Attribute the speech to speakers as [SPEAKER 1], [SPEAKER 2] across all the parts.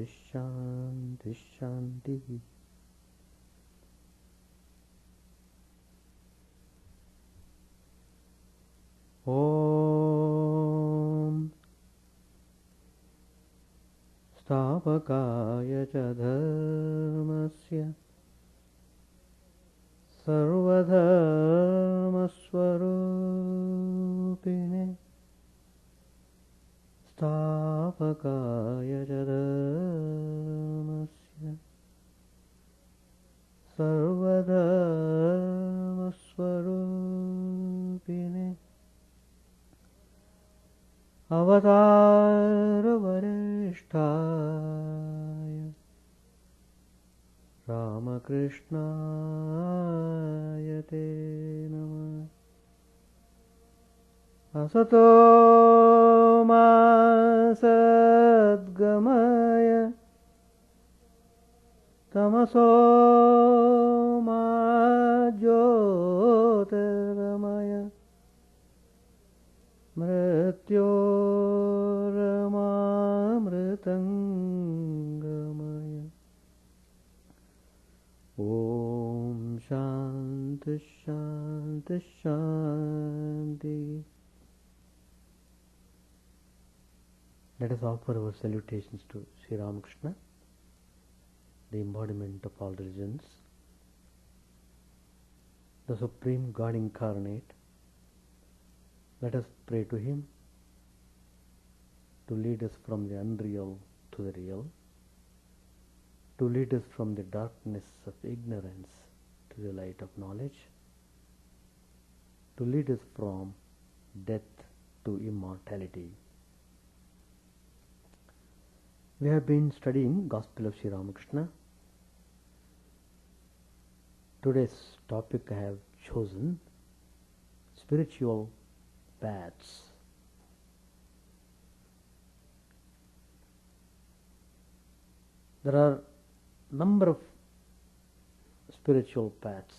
[SPEAKER 1] shanti shanti. Om Stavakaya cha dharmasya sarvadharmasvarupine Stavakaya cha dharmasya sarvadharmasvarupine Avataravadishtaya Ramakrishna te namah. Asato ma sadgamaya tamaso ma jyotirgamaya mrityorama Om Shanti Shanti Shanti. Let us offer our salutations to Sri Ramakrishna, the embodiment of all religions, the Supreme God Incarnate. Let us pray to Him to lead us from the unreal to the real, to lead us from the darkness of ignorance to the light of knowledge, to lead us from death to immortality. We have been studying Gospel of Sri Ramakrishna. Today's topic I have chosen spiritual paths. There are number of spiritual paths.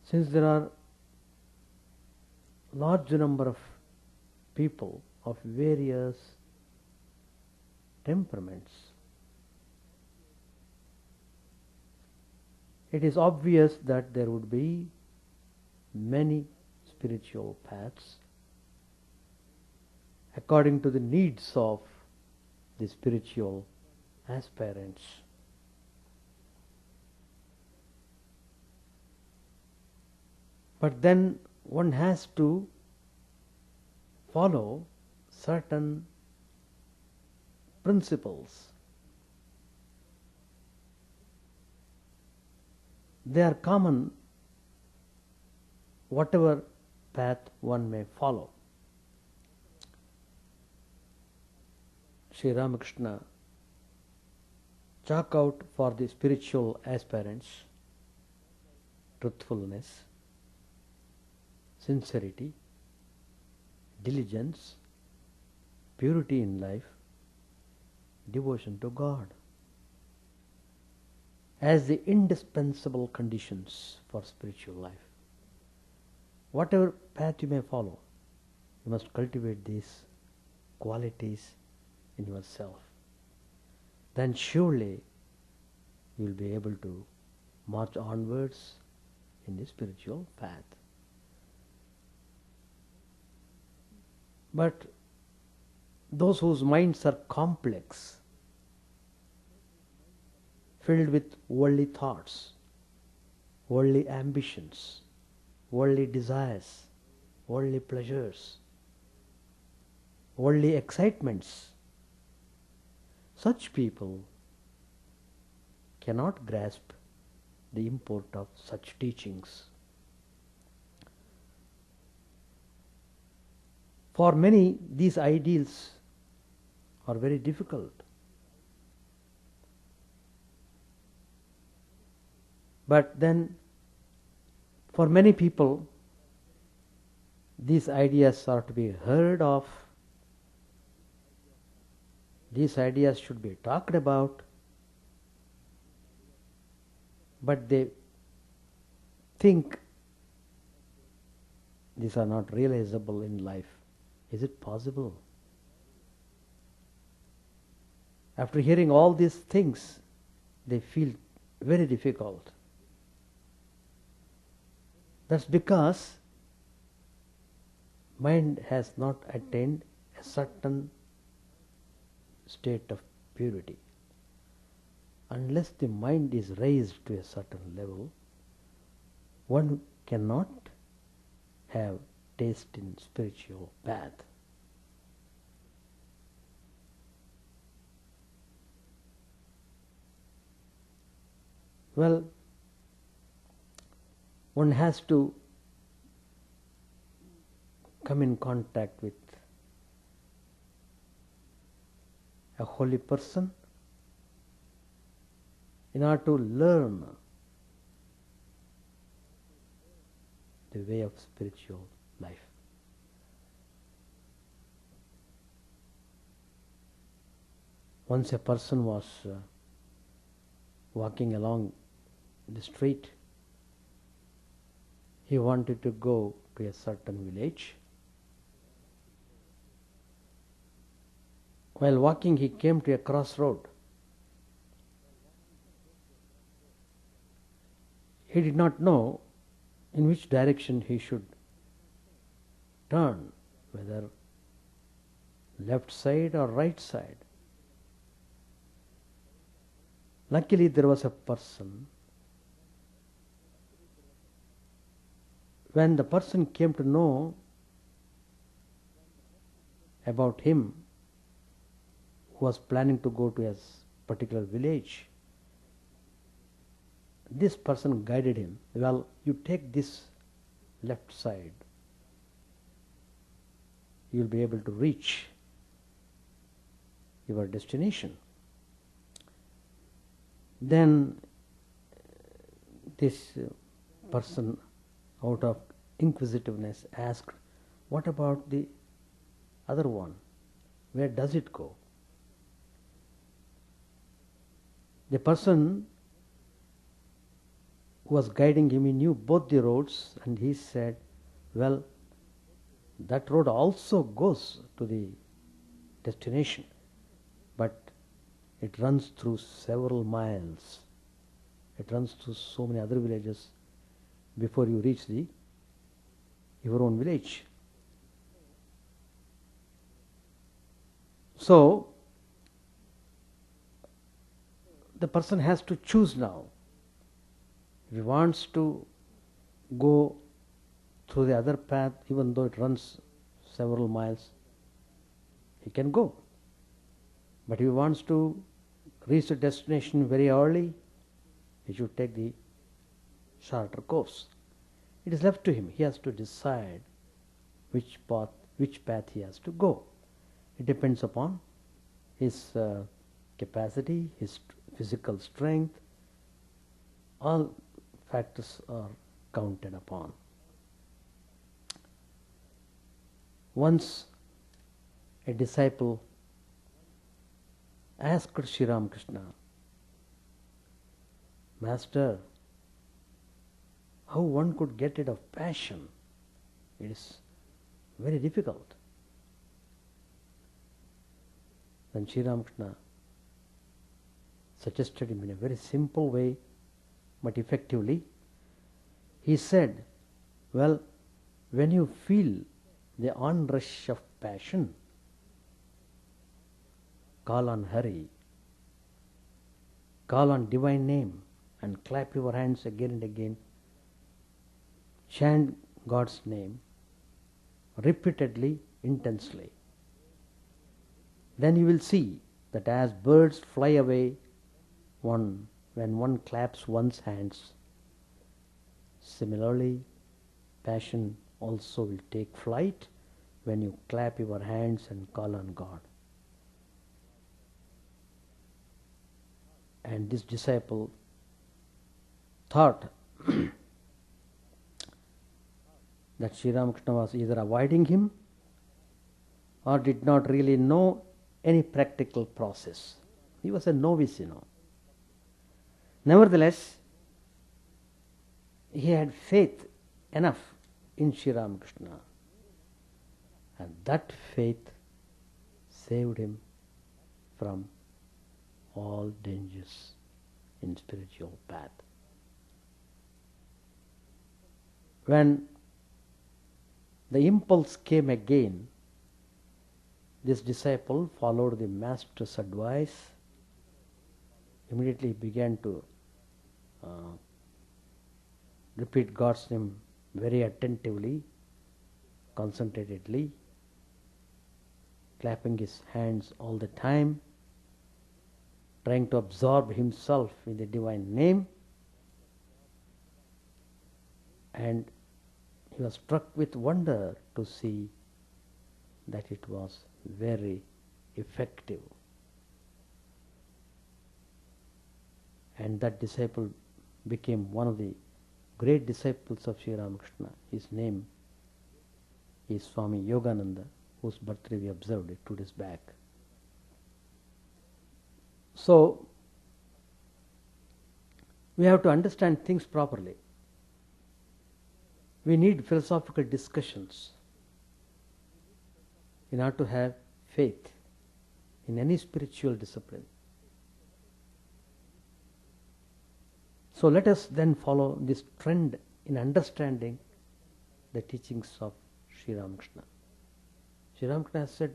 [SPEAKER 1] Since there are large number of people of various temperaments, it is obvious that there would be many spiritual paths according to the needs of the spiritual aspirants. But then one has to follow certain principles. They are common whatever path one may follow. Sri Ramakrishna chalk out for the spiritual aspirants truthfulness, sincerity, diligence, purity in life, devotion to God as the indispensable conditions for spiritual life. Whatever path you may follow, you must cultivate these qualities in yourself. Then surely you will be able to march onwards in the spiritual path. But those whose minds are complex, filled with worldly thoughts, worldly ambitions, worldly desires, worldly pleasures, worldly excitements, such people cannot grasp the import of such teachings. For many, these ideals are very difficult. But then, for many people, these ideas are to be heard of. These ideas should be talked about, but they think these are not realizable in life. Is it possible? After hearing all these things, they feel very difficult. That's because mind has not attained a certain state of purity. Unless the mind is raised to a certain level, one cannot have taste in spiritual path. Well, one has to come in contact with a holy person in order to learn the way of spiritual life. Once a person was walking along the street. He wanted to go to a certain village. While walking, he came to a crossroad. He did not know in which direction he should turn, whether left side or right side. Luckily, there was a person. When the person came to know about him, who was planning to go to a particular village, this person guided him. Well, you take this left side, you will be able to reach your destination. Then this person, out of inquisitiveness, asked, what about the other one? Where does it go? The person who was guiding him, he knew both the roads, and he said, well, that road also goes to the destination, but it runs through several miles. It runs through so many other villages before you reach your own village. So, the person has to choose now. If he wants to go through the other path, even though it runs several miles, he can go. But if he wants to reach the destination very early, he should take the shorter course. It is left to him. He has to decide which path he has to go. It depends upon his capacity, his physical strength. All factors are counted upon. Once a disciple asked Sri Ramakrishna, Master, how one could get rid of passion? It is very difficult. Then Sri Ramakrishna suggested him in a very simple way, but effectively. He said, well, when you feel the onrush of passion, call on Hari, call on divine name, and clap your hands again and again. Chant God's name repeatedly, intensely. Then you will see that as birds fly away when one claps one's hands, similarly passion also will take flight when you clap your hands and call on God. And this disciple thought that Sri Ramakrishna was either avoiding him or did not really know any practical process. He was a novice, Nevertheless, he had faith enough in Sri Ramakrishna, and that faith saved him from all dangers in spiritual path. When the impulse came again, this disciple followed the master's advice. Immediately began to repeat God's name very attentively, concentratedly, clapping his hands all the time, trying to absorb himself in the divine name. And he was struck with wonder to see that it was very effective. And that disciple became one of the great disciples of Sri Ramakrishna. His name is Swami Yogananda, whose birthday we observed 2 days back. So, we have to understand things properly. We need philosophical discussions in order to have faith in any spiritual discipline. So let us then follow this trend in understanding the teachings of Sri Ramakrishna. Sri Ramakrishna has said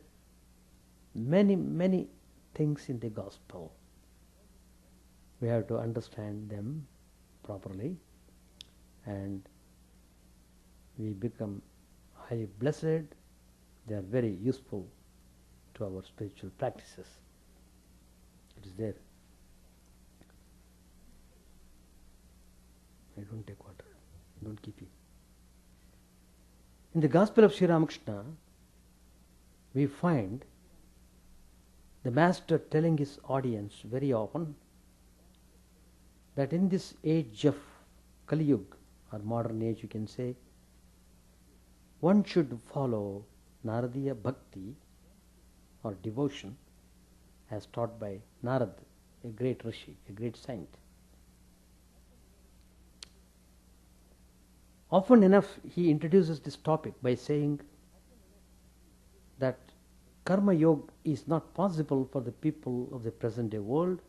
[SPEAKER 1] many things in the gospel. We have to understand them properly, and we become highly blessed. They are very useful to our spiritual practices. It is there. I don't take water. Don't keep it. In the Gospel of Sri Ramakrishna, we find the Master telling his audience very often that in this age of Kali Yuga, or modern age you can say, one should follow Naradiya Bhakti or devotion as taught by Narad, a great Rishi, a great saint. Often enough he introduces this topic by saying that Karma Yoga is not possible for the people of the present day world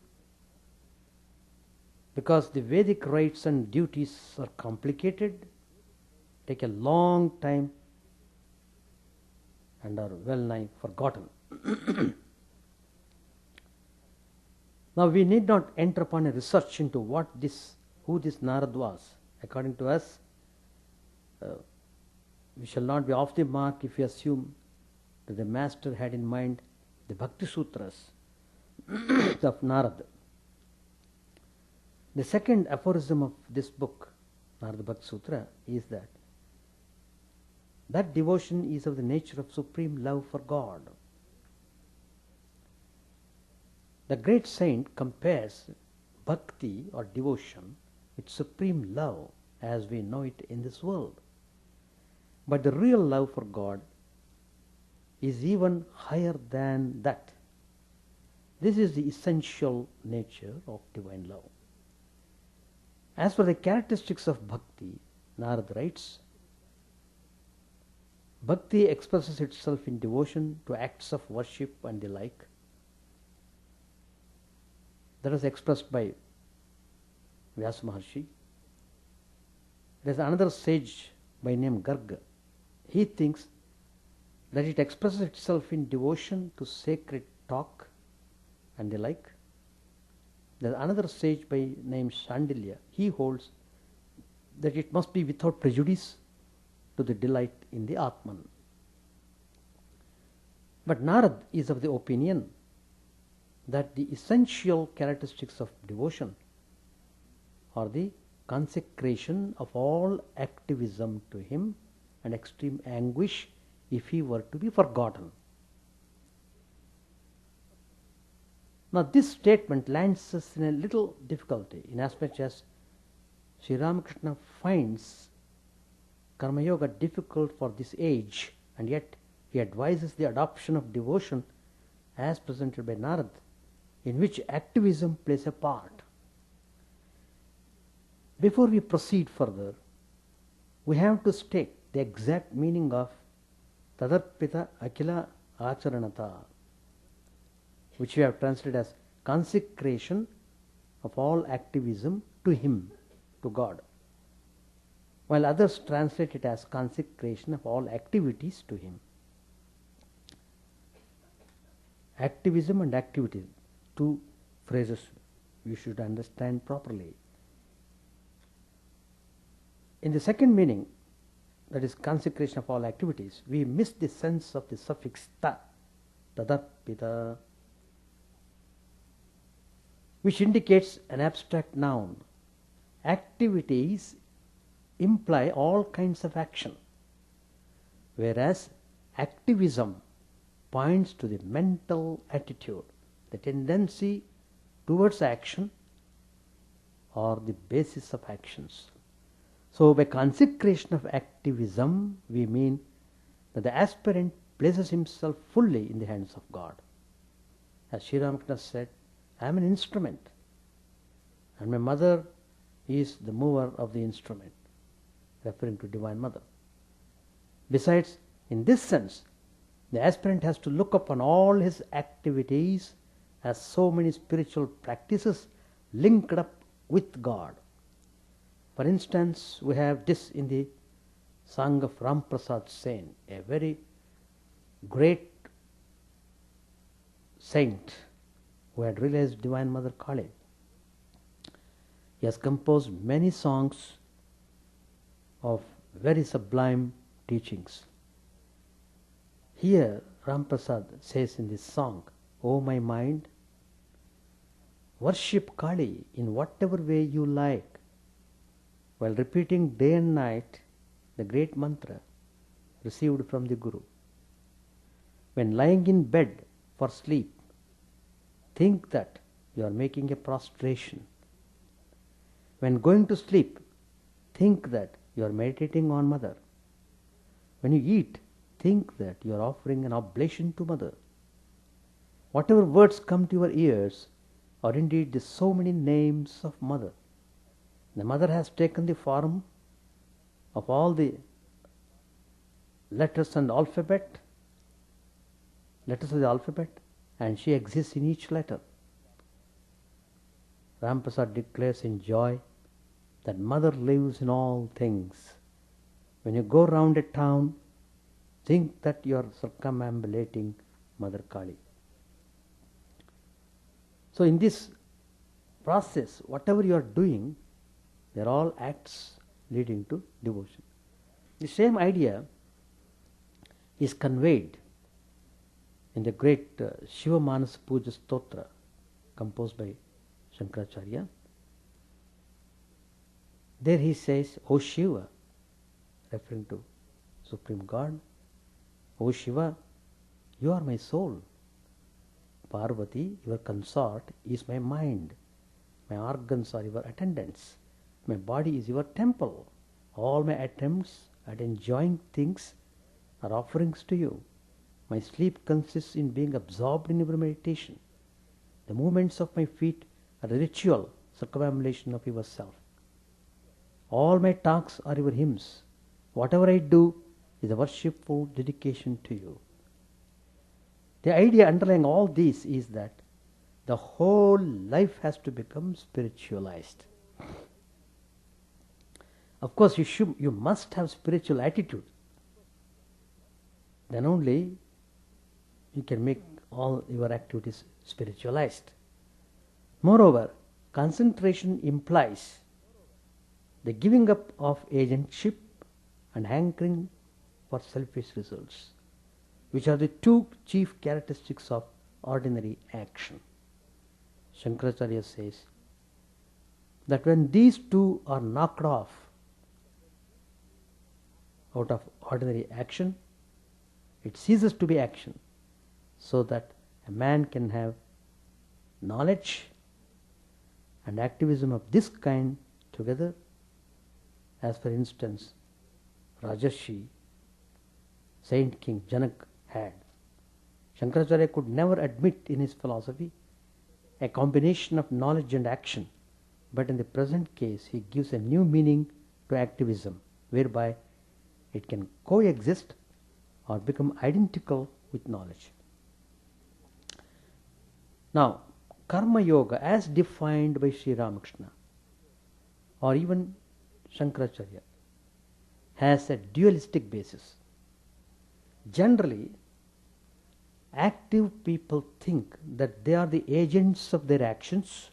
[SPEAKER 1] because the Vedic rites and duties are complicated, take a long time, and are well nigh forgotten. Now we need not enter upon a research into who this Narad was. According to us, we shall not be off the mark if we assume that the Master had in mind the Bhakti Sutras of Narad. The second aphorism of this book, Narada Bhakti Sutra, is that devotion is of the nature of supreme love for God. The great saint compares bhakti or devotion with supreme love as we know it in this world. But the real love for God is even higher than that. This is the essential nature of divine love. As for the characteristics of bhakti, Narad writes, bhakti expresses itself in devotion to acts of worship and the like. That is expressed by Vyasa Maharshi. There is another sage by name Garga. He thinks that it expresses itself in devotion to sacred talk and the like. There is another sage by name Shandilya. He holds that it must be without prejudice to the delight in the Atman. But Narad is of the opinion that the essential characteristics of devotion are the consecration of all activism to him and extreme anguish if he were to be forgotten. Now this statement lands us in a little difficulty inasmuch as Sri Ramakrishna finds Karma Yoga difficult for this age, and yet he advises the adoption of devotion as presented by Narad, in which activism plays a part. Before we proceed further, we have to state the exact meaning of Tadarpita Akila Acharanata, which we have translated as consecration of all activism to Him, to God, while others translate it as consecration of all activities to Him. Activism and activity, two phrases you should understand properly. In the second meaning, that is consecration of all activities, we miss the sense of the suffix ta, tadarpita, which indicates an abstract noun. Activities imply all kinds of action, whereas activism points to the mental attitude, the tendency towards action or the basis of actions. So by consecration of activism, we mean that the aspirant places himself fully in the hands of God. As Sri Ramakrishna said, I am an instrument and my mother is the mover of the instrument, referring to Divine Mother. Besides, in this sense, the aspirant has to look upon all his activities as so many spiritual practices linked up with God. For instance, we have this in the song of Ramprasad Sen, a very great saint who had realized Divine Mother Kali. He has composed many songs of very sublime teachings. Here, Ramprasad says in this song, O my mind, worship Kali in whatever way you like, while repeating day and night the great mantra received from the Guru. When lying in bed for sleep, think that you are making a prostration. When going to sleep, think that you are meditating on Mother. When you eat, think that you are offering an oblation to Mother. Whatever words come to your ears are indeed the so many names of Mother. The Mother has taken the form of all the letters of the alphabet, and she exists in each letter. Ramprasad declares in joy that Mother lives in all things. When you go round a town, think that you are circumambulating Mother Kali. So in this process, whatever you are doing, they are all acts leading to devotion. The same idea is conveyed in the great Shiva Manas Puja Stotra composed by Shankaracharya. There he says, O Shiva, referring to Supreme God, O Shiva, you are my soul. Parvati, your consort, is my mind. My organs are your attendants. My body is your temple. All my attempts at enjoying things are offerings to you. My sleep consists in being absorbed in your meditation. The movements of my feet are a ritual circumambulation of yourself. All my talks are your hymns. Whatever I do is a worshipful dedication to you. The idea underlying all this is that the whole life has to become spiritualized. Of course, you must have spiritual attitude. Then only you can make all your activities spiritualized. Moreover, concentration implies the giving up of agentship and hankering for selfish results, which are the two chief characteristics of ordinary action. Shankaracharya says that when these two are knocked off out of ordinary action, it ceases to be action, so that a man can have knowledge and activism of this kind together, as for instance Rajarshi, Saint King Janak had. Shankaracharya could never admit in his philosophy a combination of knowledge and action, but in the present case he gives a new meaning to activism, whereby it can coexist or become identical with knowledge. Now, Karma Yoga, as defined by Sri Ramakrishna or even Shankaracharya, has a dualistic basis. Generally, active people think that they are the agents of their actions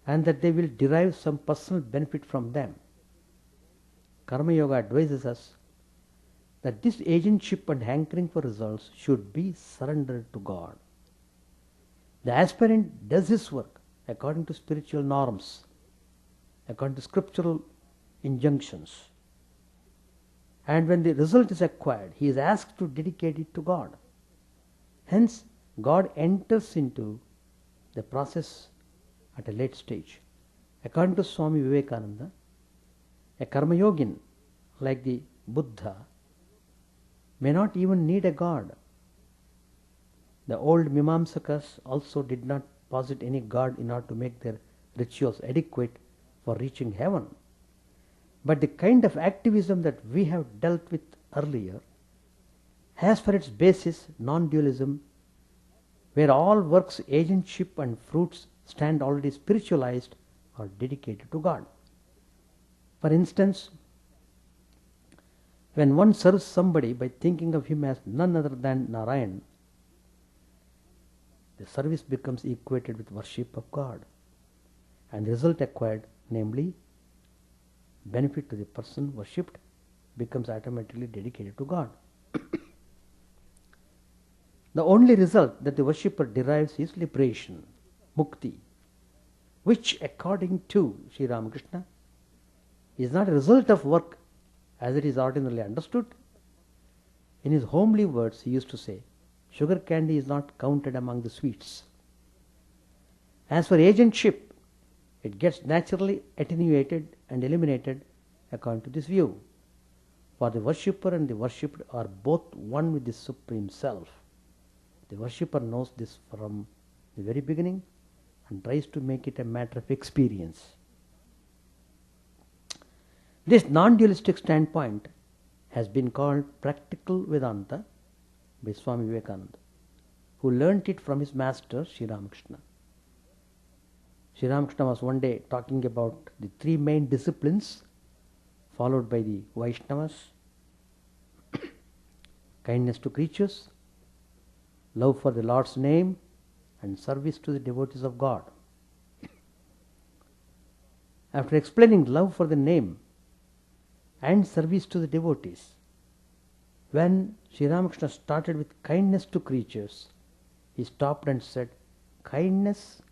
[SPEAKER 1] and that they will derive some personal benefit from them. Karma Yoga advises us that this agentship and hankering for results should be surrendered to God. The aspirant does his work according to spiritual norms, according to scriptural injunctions. And when the result is acquired, he is asked to dedicate it to God. Hence, God enters into the process at a late stage. According to Swami Vivekananda, a karma yogin like the Buddha may not even need a God. The old Mimamsakas also did not posit any God in order to make their rituals adequate for reaching heaven. But the kind of activism that we have dealt with earlier has for its basis non-dualism, where all works, agentship and fruits stand already spiritualized or dedicated to God. For instance, when one serves somebody by thinking of him as none other than Narayan, the service becomes equated with worship of God, and the result acquired, namely benefit to the person worshipped, becomes automatically dedicated to God. The only result that the worshipper derives is liberation, mukti, which according to Sri Ramakrishna is not a result of work as it is ordinarily understood. In his homely words, he used to say, sugar candy is not counted among the sweets. As for agentship, it gets naturally attenuated and eliminated according to this view. For the worshipper and the worshipped are both one with the Supreme Self. The worshipper knows this from the very beginning and tries to make it a matter of experience. This non-dualistic standpoint has been called practical Vedanta by Swami Vivekananda, who learnt it from his master Sri Ramakrishna. Sri Ramakrishna was one day talking about the three main disciplines followed by the Vaishnavas: kindness to creatures, love for the Lord's name, and service to the devotees of God. After explaining love for the name and service to the devotees, when Sri Ramakrishna started with kindness to creatures, he stopped and said, kindness?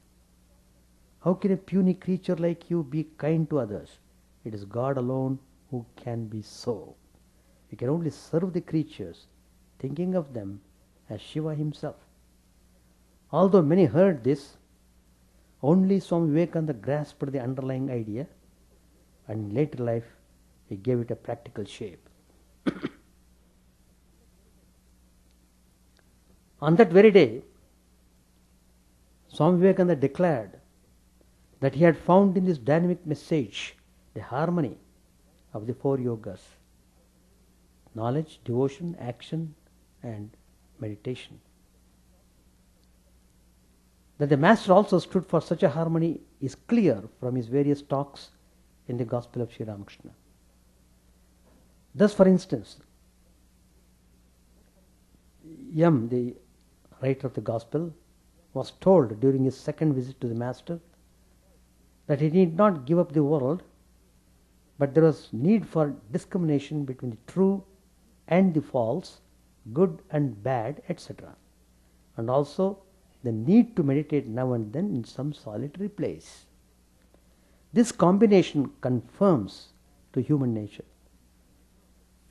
[SPEAKER 1] How can a puny creature like you be kind to others? It is God alone who can be so. You can only serve the creatures, thinking of them as Shiva himself. Although many heard this, only Swami Vivekananda grasped the underlying idea, and in later life he gave it a practical shape. On that very day, Swami Vivekananda declared that he had found in this dynamic message the harmony of the four yogas: knowledge, devotion, action, and meditation. That the Master also stood for such a harmony is clear from his various talks in the Gospel of Sri Ramakrishna. Thus, for instance, Yam, the writer of the Gospel, was told during his second visit to the Master that he need not give up the world, but there was need for discrimination between the true and the false, good and bad, etc. And also the need to meditate now and then in some solitary place. This combination confirms to human nature.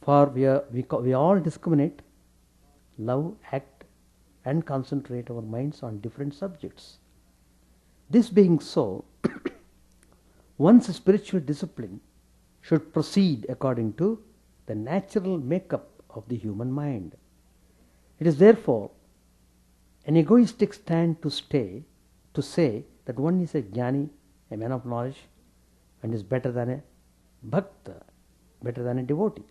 [SPEAKER 1] For we all discriminate, love, act, and concentrate our minds on different subjects. This being so, one's spiritual discipline should proceed according to the natural makeup of the human mind. It is therefore an egoistic stand to say that one is a jnani, a man of knowledge, and is better than a bhakta, better than a devotee,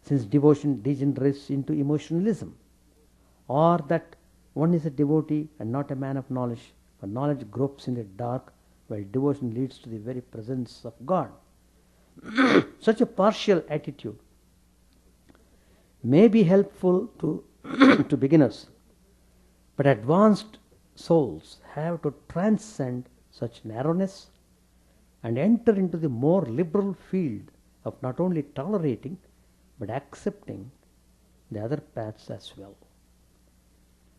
[SPEAKER 1] since devotion degenerates into emotionalism, or that One is a devotee and not a man of knowledge, for knowledge gropes in the dark, while devotion leads to the very presence of God. Such a partial attitude may be helpful to, to beginners, but advanced souls have to transcend such narrowness and enter into the more liberal field of not only tolerating but accepting the other paths as well.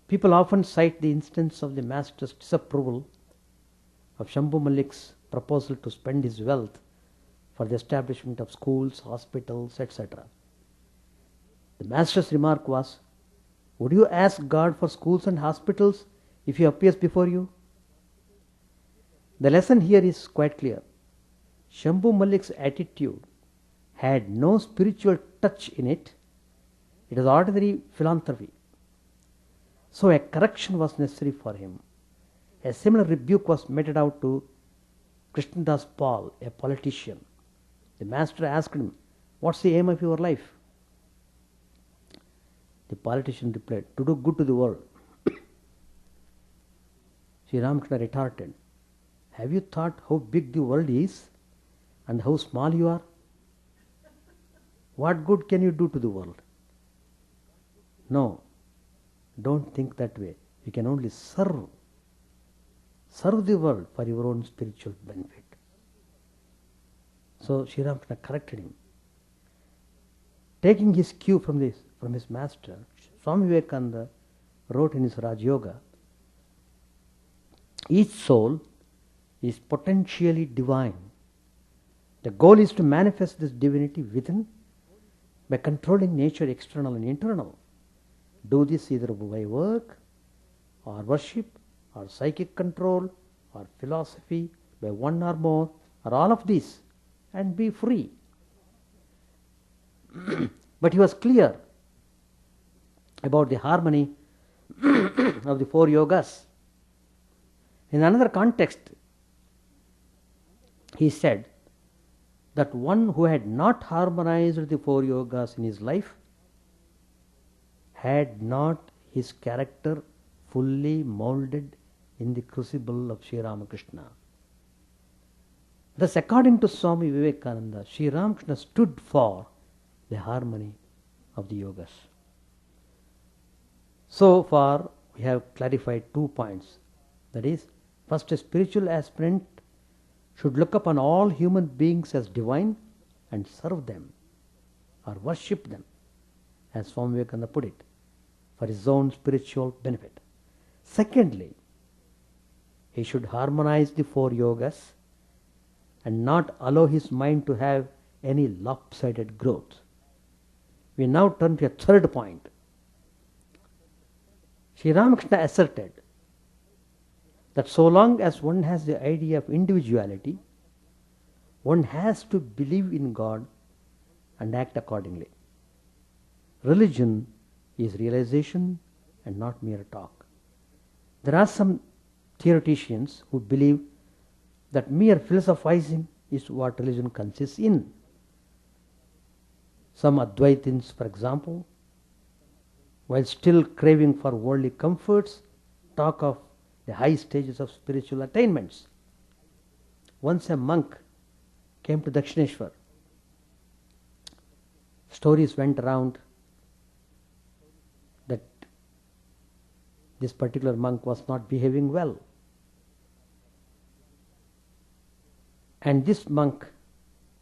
[SPEAKER 1] People often cite the instance of the master's disapproval of Shambhu Malik's proposal to spend his wealth for the establishment of schools, hospitals, etc. The master's remark was, "Would you ask God for schools and hospitals if he appears before you?" The lesson here is quite clear. Shambhu Malik's attitude had no spiritual touch in it. It was ordinary philanthropy. So a correction was necessary for him. A similar rebuke was meted out to Krishnadas Paul, a politician. The master asked him, "What's the aim of your life?" The politician replied, "To do good to the world." Sri Ramakrishna retorted, "Have you thought how big the world is and how small you are? What good can you do to the world? No, don't think that way. You can only serve the world for your own spiritual benefit." So Sri Ramakrishna corrected him. Taking his cue from his master, Swami Vivekananda wrote in his Raj Yoga, "Each soul is potentially divine. The goal is to manifest this divinity within by controlling nature, external and internal. Do this either by work or worship or psychic control or philosophy, by one or more or all of these, and be free." But he was clear about the harmony of the four yogas. In another context, he said that one who had not harmonized the four yogas in his life had not his character fully molded in the crucible of Sri Ramakrishna. Thus, according to Swami Vivekananda, Sri Ramakrishna stood for the harmony of the yogas. So far, we have clarified 2 points. That is, first, a spiritual aspirant should look upon all human beings as divine and serve them or worship them, as Swami Vivekananda put it, for his own spiritual benefit. Secondly, he should harmonize the four yogas and not allow his mind to have any lopsided growth. We now turn to a third point. Sri Ramakrishna asserted that so long as one has the idea of individuality, one has to believe in God and act accordingly. Religion is realization and not mere talk. There are some theoreticians who believe that mere philosophizing is what religion consists in. Some Advaitins, for example, while still craving for worldly comforts, talk of the high stages of spiritual attainments. Once a monk came to Dakshineshwar. Stories went around that this particular monk was not behaving well. And this monk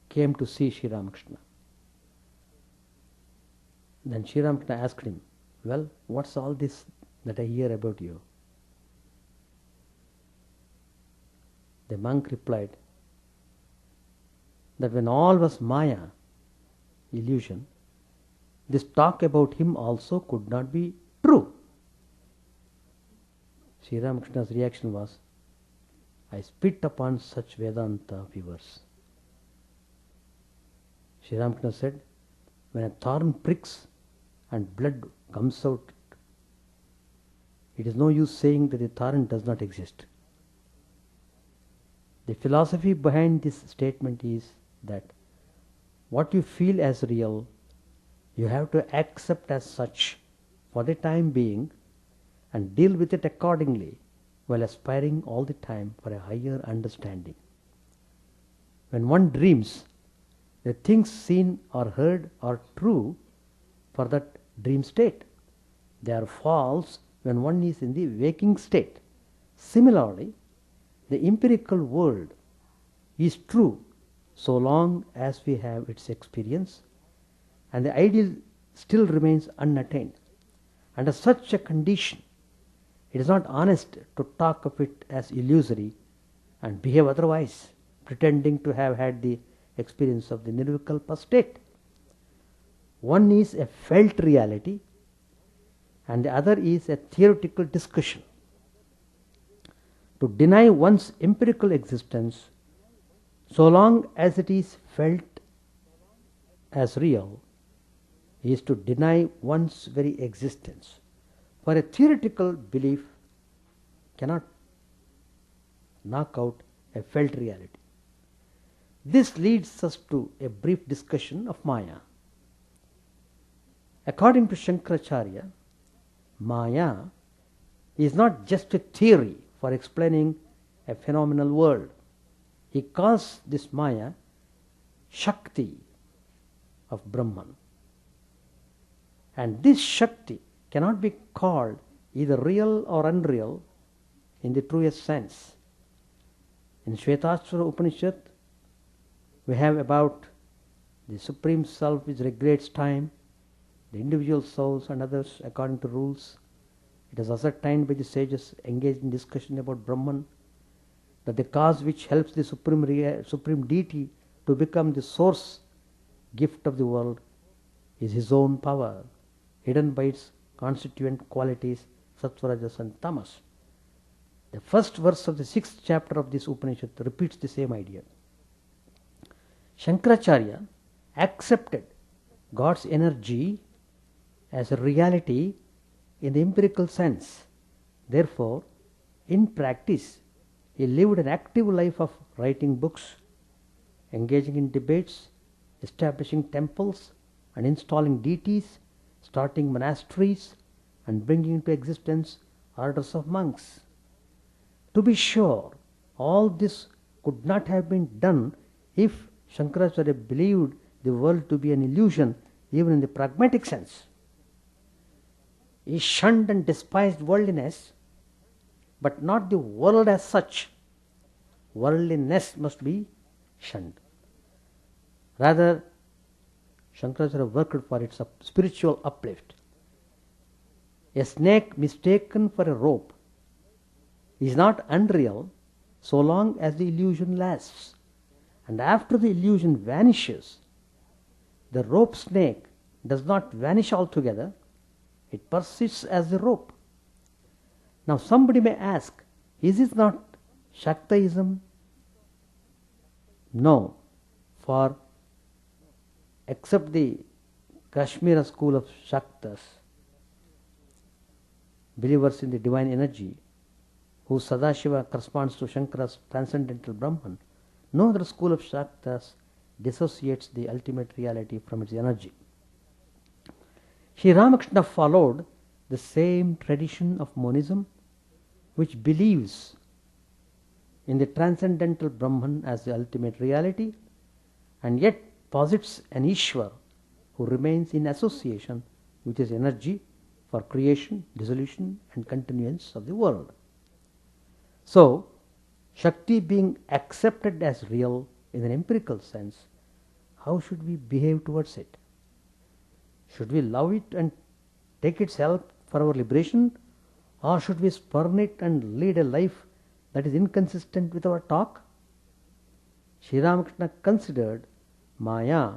[SPEAKER 1] came to see Sri Ramakrishna. Then Sri Ramakrishna asked him, "Well, what's all this that I hear about you?" The monk replied that when all was Maya, illusion, this talk about him also could not be true. Sri Ramakrishna's reaction was, "I spit upon such Vedanta of yours." Sri Ramakrishna said, "When a thorn pricks and blood comes out, it is no use saying that the thorn does not exist." The philosophy behind this statement is that what you feel as real, you have to accept as such for the time being and deal with it accordingly while aspiring all the time for a higher understanding. When one dreams, the things seen or heard are true for that dream state. They are false when one is in the waking state. Similarly, the empirical world is true so long as we have its experience, and the ideal still remains unattained. Under such a condition, it is not honest to talk of it as illusory and behave otherwise, pretending to have had the experience of the nirvikalpa state. One is a felt reality and the other is a theoretical discussion. To deny one's empirical existence, so long as it is felt as real, is to deny one's very existence. For a theoretical belief cannot knock out a felt reality. This leads us to a brief discussion of Maya. According to Shankaracharya, Maya is not just a theory for explaining a phenomenal world. He calls this Maya Shakti of Brahman. And this Shakti cannot be called either real or unreal in the truest sense. In Shvetashvara Upanishad, we have about the Supreme Self which regulates time, the individual souls and others according to rules. It is ascertained by the sages engaged in discussion about Brahman that the cause which helps the supreme deity to become the source gift of the world is his own power, hidden by its constituent qualities, sattva, rajas and tamas. The first verse of the 6th chapter of this Upanishad repeats the same idea. Shankaracharya accepted God's energy as a reality in the empirical sense. Therefore, in practice, he lived an active life of writing books, engaging in debates, establishing temples and installing deities, starting monasteries and bringing into existence orders of monks. To be sure, all this could not have been done if Shankaracharya believed the world to be an illusion even in the pragmatic sense. He shunned and despised worldliness, but not the world as such. Worldliness must be shunned. Rather, Shankaracharya worked for its spiritual uplift. A snake mistaken for a rope is not unreal so long as the illusion lasts. And after the illusion vanishes, the rope snake does not vanish altogether. It persists as the rope. Now somebody may ask, is it not Shaktaism? No, for except the Kashmira school of Shaktas, believers in the divine energy, whose Sadashiva corresponds to Shankara's transcendental Brahman, no other school of Shaktas dissociates the ultimate reality from its energy. Sri Ramakrishna followed the same tradition of monism which believes in the transcendental Brahman as the ultimate reality and yet posits an Ishwar who remains in association with his energy for creation, dissolution and continuance of the world. So, Shakti being accepted as real in an empirical sense, how should we behave towards it? Should we love it and take its help for our liberation, or should we spurn it and lead a life that is inconsistent with our talk? Sri Ramakrishna considered Maya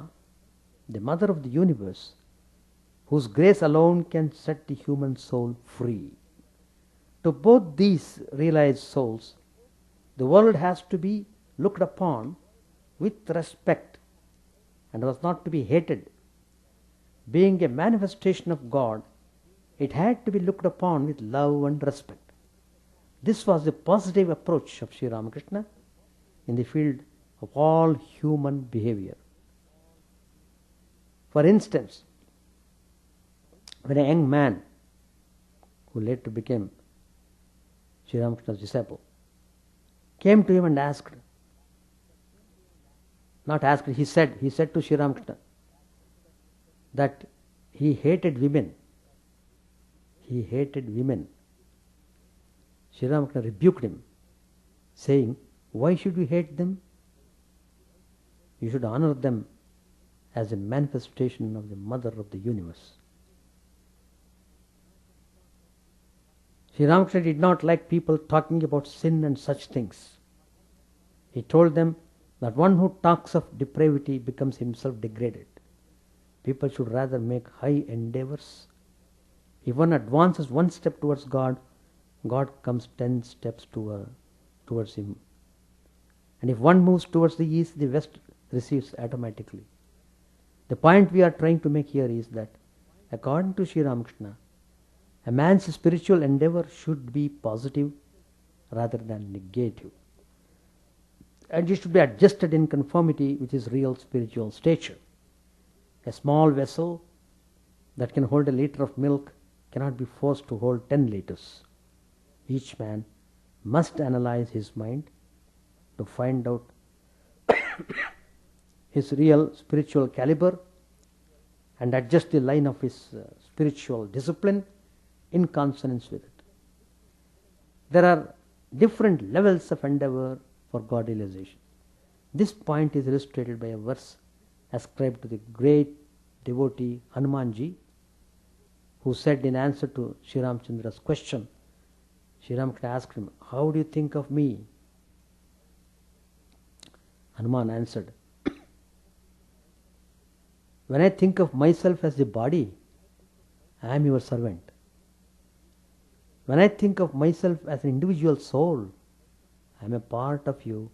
[SPEAKER 1] the mother of the universe, whose grace alone can set the human soul free. To both these realized souls, the world has to be looked upon with respect and was not to be hated. Being a manifestation of God, it had to be looked upon with love and respect. This was the positive approach of Sri Ramakrishna in the field of all human behavior. For instance, when a young man who later became Sri Ramakrishna's disciple, came to him and asked, not asked, he said to Sri Ramakrishna that he hated women. He hated women. Sri Ramakrishna rebuked him, saying, why should you hate them? You should honor them as a manifestation of the mother of the universe. Sri Ramakrishna did not like people talking about sin and such things. He told them that one who talks of depravity becomes himself degraded. People should rather make high endeavors. If one advances one step towards God, God comes 10 steps towards him. And if one moves towards the east, the west receives automatically. The point we are trying to make here is that, according to Sri Ramakrishna, a man's spiritual endeavor should be positive rather than negative. And it should be adjusted in conformity with his real spiritual stature. A small vessel that can hold a liter of milk cannot be forced to hold 10 liters. Each man must analyze his mind to find out his real spiritual caliber and adjust the line of his spiritual discipline in consonance with it. There are different levels of endeavor for God realization. This point is illustrated by a verse ascribed to the great devotee Hanumanji, who said in answer to Sri Ramachandra's question, Sri Ramakrishna asked him, how do you think of me? Hanuman answered, when I think of myself as the body, I am your servant. When I think of myself as an individual soul, I am a part of you.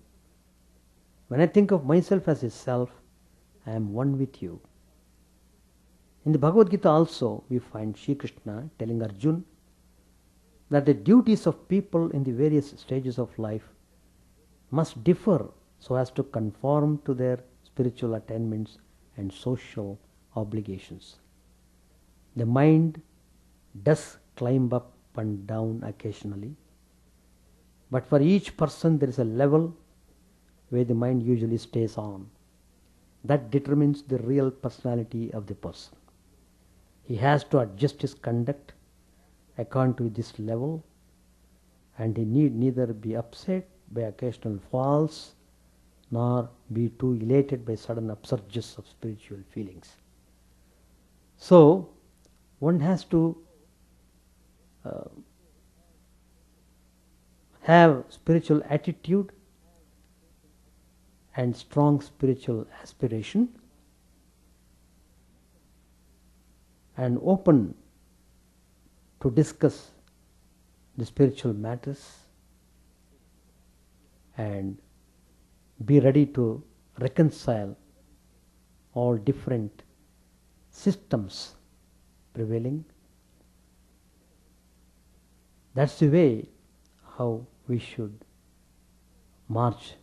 [SPEAKER 1] When I think of myself as a self, I am one with you. In the Bhagavad Gita also, we find Shri Krishna telling Arjuna that the duties of people in the various stages of life must differ so as to conform to their spiritual attainments and social obligations. The mind does climb up and down occasionally, but for each person there is a level where the mind usually stays on. That determines the real personality of the person. He has to adjust his conduct according to this level, and he need neither be upset by occasional falls nor be too elated by sudden upsurges of spiritual feelings. So, one has to have spiritual attitude and strong spiritual aspiration, and open to discuss the spiritual matters, and be ready to reconcile all different systems prevailing. That's the way how we should march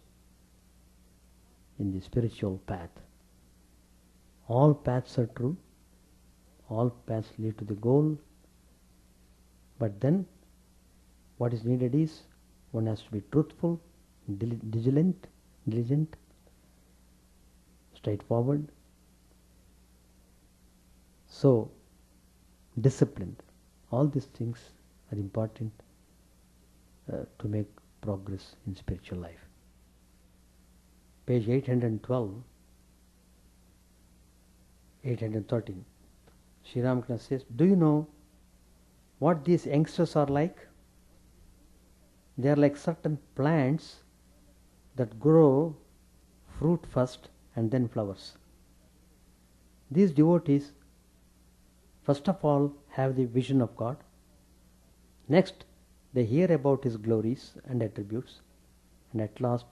[SPEAKER 1] in the spiritual path. All paths are true, all paths lead to the goal, but then what is needed is one has to be truthful, diligent, straightforward, so disciplined. All these things are important to make progress in spiritual life. Page 812, 813. Sri Ramakrishna says, do you know what these youngsters are like? They are like certain plants that grow fruit first and then flowers. These devotees first of all have the vision of God. Next, they hear about His glories and attributes, and at last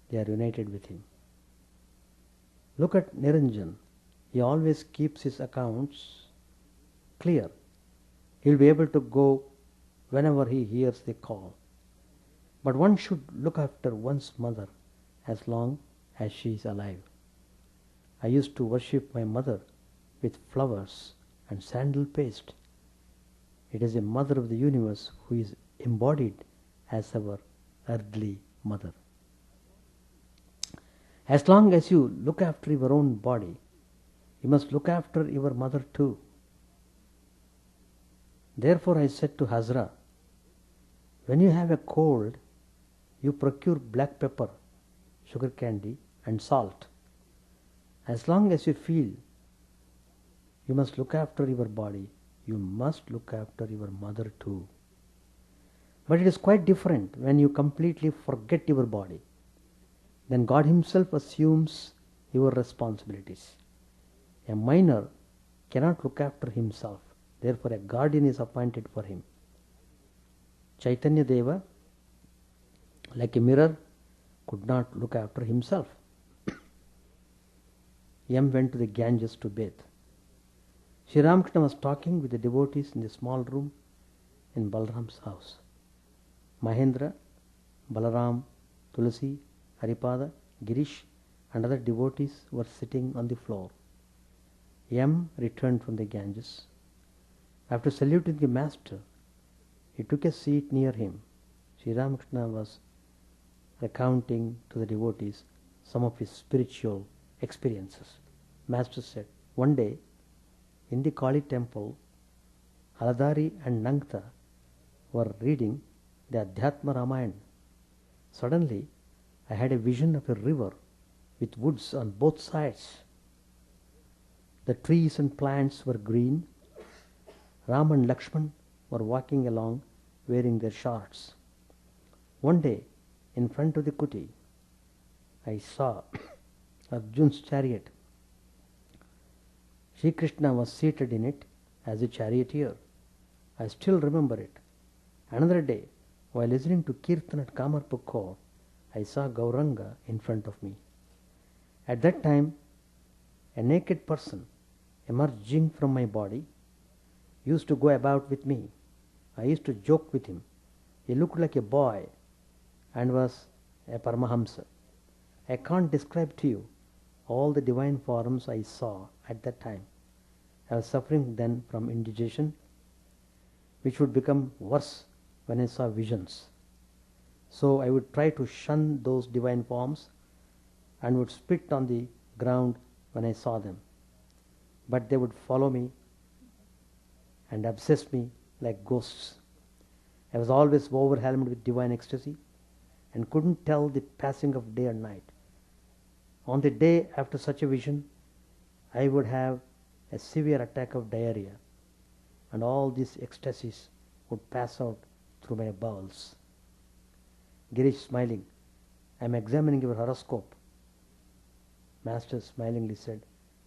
[SPEAKER 1] they are united with Him. Look at Niranjan. He always keeps his accounts clear. He will be able to go whenever he hears the call. But one should look after one's mother as long as she is alive. I used to worship my mother with flowers and sandal paste. It is the mother of the universe who is embodied as our earthly mother. As long as you look after your own body, you must look after your mother too. Therefore I said to Hazra, when you have a cold, you procure black pepper, sugar candy and salt. As long as you feel you must look after your body, you must look after your mother too. But it is quite different when you completely forget your body. Then God Himself assumes your responsibilities. A minor cannot look after himself. Therefore, a guardian is appointed for him. Chaitanya Deva, like a mirror, could not look after himself. Yam went to the Ganges to bathe. Sri Ramakrishna was talking with the devotees in the small room in Balaram's house. Mahendra, Balaram, Tulasi, Haripada, Girish and other devotees were sitting on the floor. Yam returned from the Ganges. After saluting the master, he took a seat near him. Sri Ramakrishna was recounting to the devotees some of his spiritual experiences. Master said, one day in the Kali temple, Haladari and Nangta were reading the Adhyatma Ramayana. Suddenly, I had a vision of a river with woods on both sides. The trees and plants were green. Ram and Lakshman were walking along wearing their shorts. One day, in front of the kuti, I saw Arjun's chariot. Sri Krishna was seated in it as a charioteer. I still remember it. Another day, while listening to Kirtan at Kamarpukkot, I saw Gauranga in front of me. At that time, a naked person emerging from my body used to go about with me. I used to joke with him. He looked like a boy and was a Paramahamsa. I can't describe to you all the divine forms I saw at that time. I was suffering then from indigestion, which would become worse when I saw visions. So I would try to shun those divine forms and would spit on the ground when I saw them. But they would follow me and obsess me like ghosts. I was always overwhelmed with divine ecstasy and couldn't tell the passing of day and night. On the day after such a vision, I would have a severe attack of diarrhea, and all these ecstasies would pass out through my bowels. Girish smiling, I am examining your horoscope. Master smilingly said,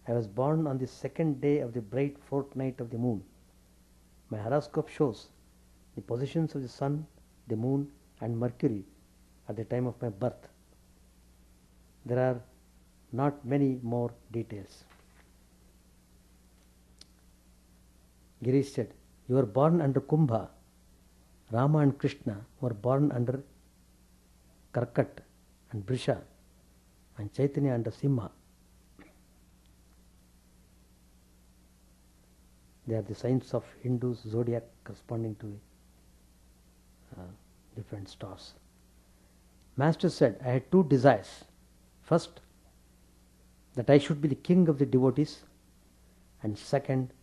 [SPEAKER 1] I was born on the second day of the bright fortnight of the moon. My horoscope shows the positions of the sun, the moon and Mercury at the time of my birth. There are not many more details. Girish said, you were born under Kumbha. Rama and Krishna were born under Karkat and Brisha, and Chaitanya under Simha. They are the signs of Hindus' zodiac corresponding to different stars. Master said, I had two desires. First, that I should be the king of the devotees, and second,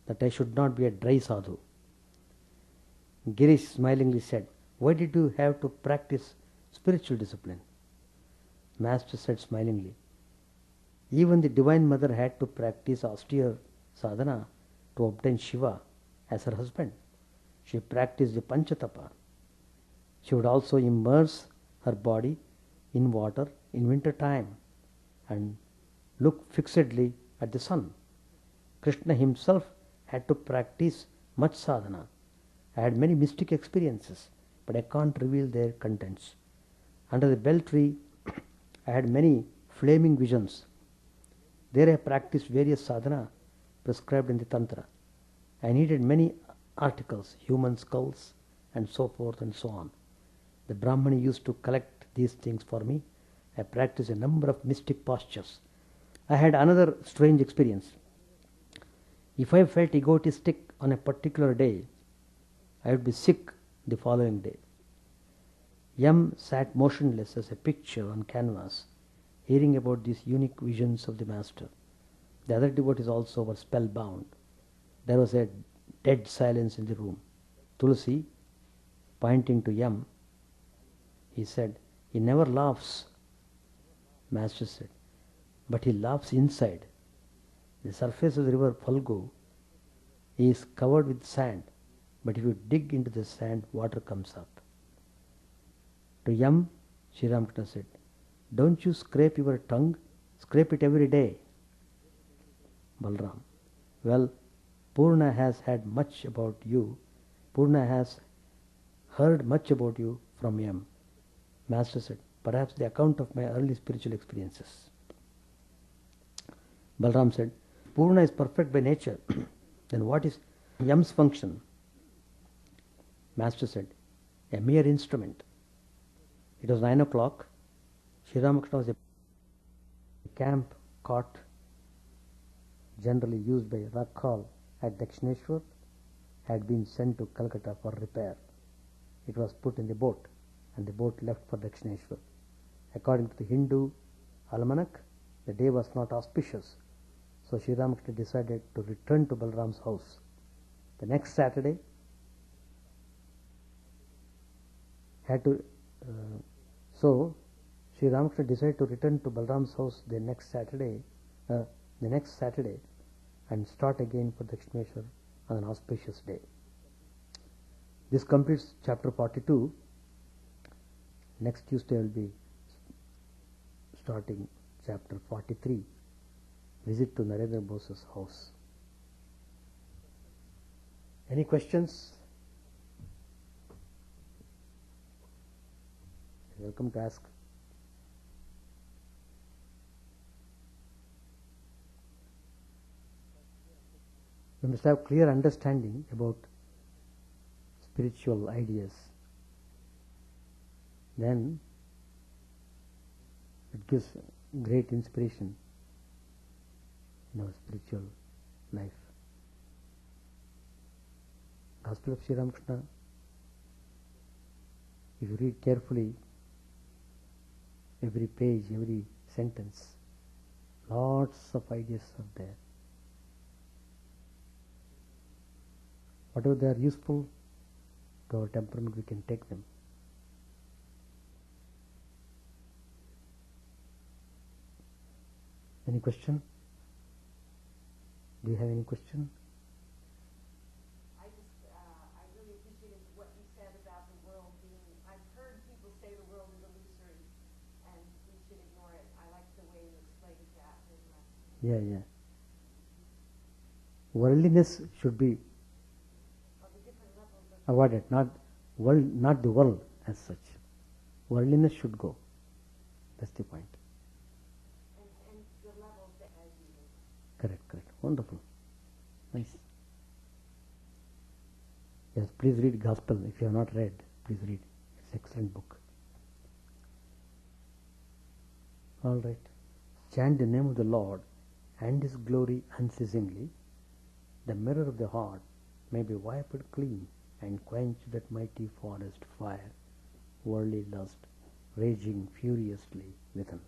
[SPEAKER 1] that I should not be a dry sadhu. Girish smilingly said, why did you have to practice spiritual discipline? Master said smilingly, even the Divine Mother had to practice austere sadhana to obtain Shiva as her husband. She practiced the Panchatapa. She would also immerse her body in water in winter time and look fixedly at the sun. Krishna himself had to practice much sadhana. I had many mystic experiences, but I can't reveal their contents. Under the bell tree, I had many flaming visions. There I practiced various sadhana prescribed in the Tantra. I needed many articles, human skulls and so forth and so on. The Brahmani used to collect these things for me. I practiced a number of mystic postures. I had another strange experience. If I felt egotistic on a particular day, I would be sick the following day. Yam sat motionless as a picture on canvas, hearing about these unique visions of the Master. The other devotees also were spellbound. There was a dead silence in the room. Tulsi, pointing to Yam, he said, "He never laughs." Master said, "But he laughs inside. The surface of the river Phalgu is covered with sand, but if you dig into the sand, water comes up." To Yam, Sri Ramakrishna said, "Don't you scrape your tongue? Scrape it every day." Balram, "Well, Purna has had much about you. Purna has heard much about you from Yam." Master said, "Perhaps the account of my early spiritual experiences." Balram said, "Purna is perfect by nature. Then what is Yam's function?" Master said, "A mere instrument." It was 9 o'clock. Sri Ramakrishna was a camp cot generally used by Rakhal at Dakshineshwar had been sent to Calcutta for repair. It was put in the boat, and the boat left for Dakshineshwar. According to the Hindu almanac, the day was not auspicious, so Sri Ramakrishna decided to return to Balram's house. The next Saturday so Sri Ramakrishna decided to return to Balram's house the next Saturday, and start again for Dakshineshwar on an auspicious day. This completes chapter 42. Next Tuesday I will be starting chapter 43, visit to Narendra Bose's house. Any questions? You're welcome to ask. We must have clear understanding about spiritual ideas. Then it gives great inspiration in our spiritual life. Gospel of Sri Ramakrishna, if you read carefully every page, every sentence, lots of ideas are there. Whatever they are useful to our temperament, we can take them. Any question? Do you have any question?
[SPEAKER 2] I really appreciated what you said about the world being, I've heard people say the world is illusory and we should ignore it. I like the way you explained that very much.
[SPEAKER 1] Yeah. Worldliness should be avoided, not the world as such. Worldliness should go. That's the point.
[SPEAKER 2] And the levels that as you
[SPEAKER 1] Correct. Wonderful. Nice. Yes, please read Gospel. If you have not read, please read. It's an excellent book. All right. Chant the name of the Lord and His glory unceasingly. The mirror of the heart may be wiped clean and quench that mighty forest fire, worldly lust, raging furiously within.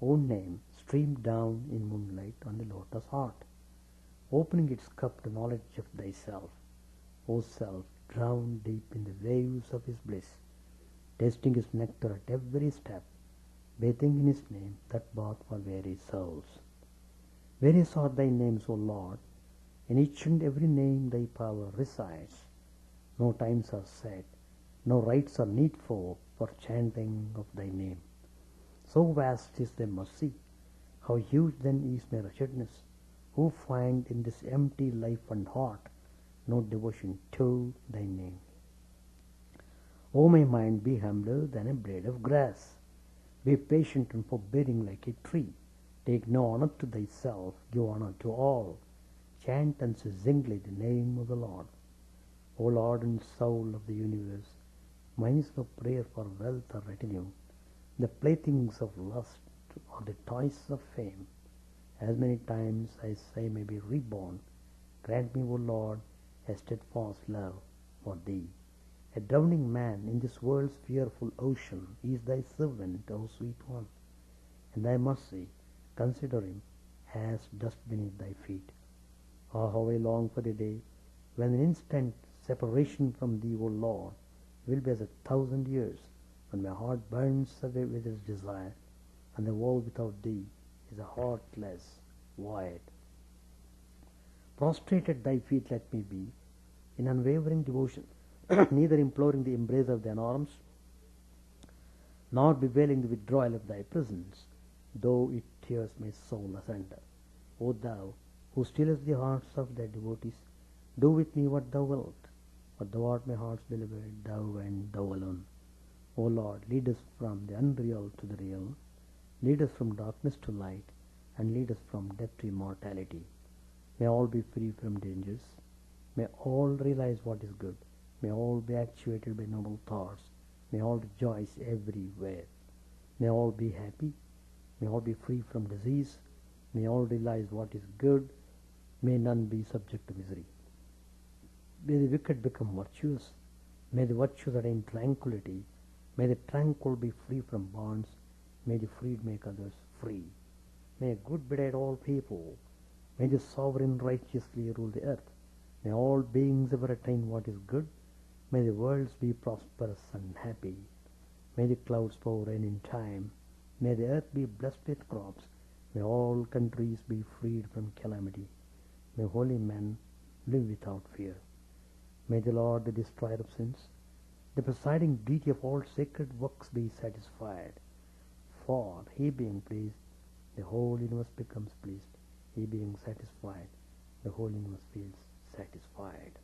[SPEAKER 1] Own name streamed down in moonlight on the lotus heart, opening its cup to knowledge of thyself. O self, drowned deep in the waves of his bliss, tasting his nectar at every step, bathing in his name, that bath for weary souls. Various are thy names, O Lord, in each and every name thy power resides. No times are set, no rites are needful for chanting of thy name. So vast is thy mercy, how huge then is my wretchedness, who find in this empty life and heart no devotion to thy name. O my mind, be humbler than a blade of grass. Be patient and forbearing like a tree. Take no honor to thyself, give honor to all. Chant unceasingly the name of the Lord. O Lord and soul of the universe, mine is no prayer for wealth or retinue. The playthings of lust or the toys of fame. As many times as I may be reborn, grant me, O Lord, a steadfast love for thee. A drowning man in this world's fearful ocean is thy servant, O sweet one. In thy mercy, consider him as dust beneath thy feet. Ah, how I long for the day when an instant separation from thee, O Lord, will be as 1,000 years, when my heart burns away with its desire, and the world without thee is a heartless void. Prostrate at thy feet let me be, in unwavering devotion, neither imploring the embrace of thine arms, nor bewailing the withdrawal of thy presence, though it tears my soul asunder. O thou, who stillest the hearts of thy devotees, do with me what thou wilt. For thou art my heart's beloved, thou and thou alone. O Lord, lead us from the unreal to the real, lead us from darkness to light, and lead us from death to immortality. May all be free from dangers. May all realize what is good. May all be actuated by noble thoughts. May all rejoice everywhere. May all be happy. May all be free from disease. May all realize what is good. May none be subject to misery. May the wicked become virtuous. May the virtuous attain tranquility. May the tranquil be free from bonds. May the freed make others free. May good betide all people. May the sovereign righteously rule the earth. May all beings ever attain what is good. May the worlds be prosperous and happy. May the clouds pour rain in time. May the earth be blessed with crops. May all countries be freed from calamity. May holy men live without fear. May the Lord, the destroyer of sins, the presiding deity of all sacred works, be satisfied. For he being pleased, the whole universe becomes pleased. He being satisfied, the whole universe feels satisfied.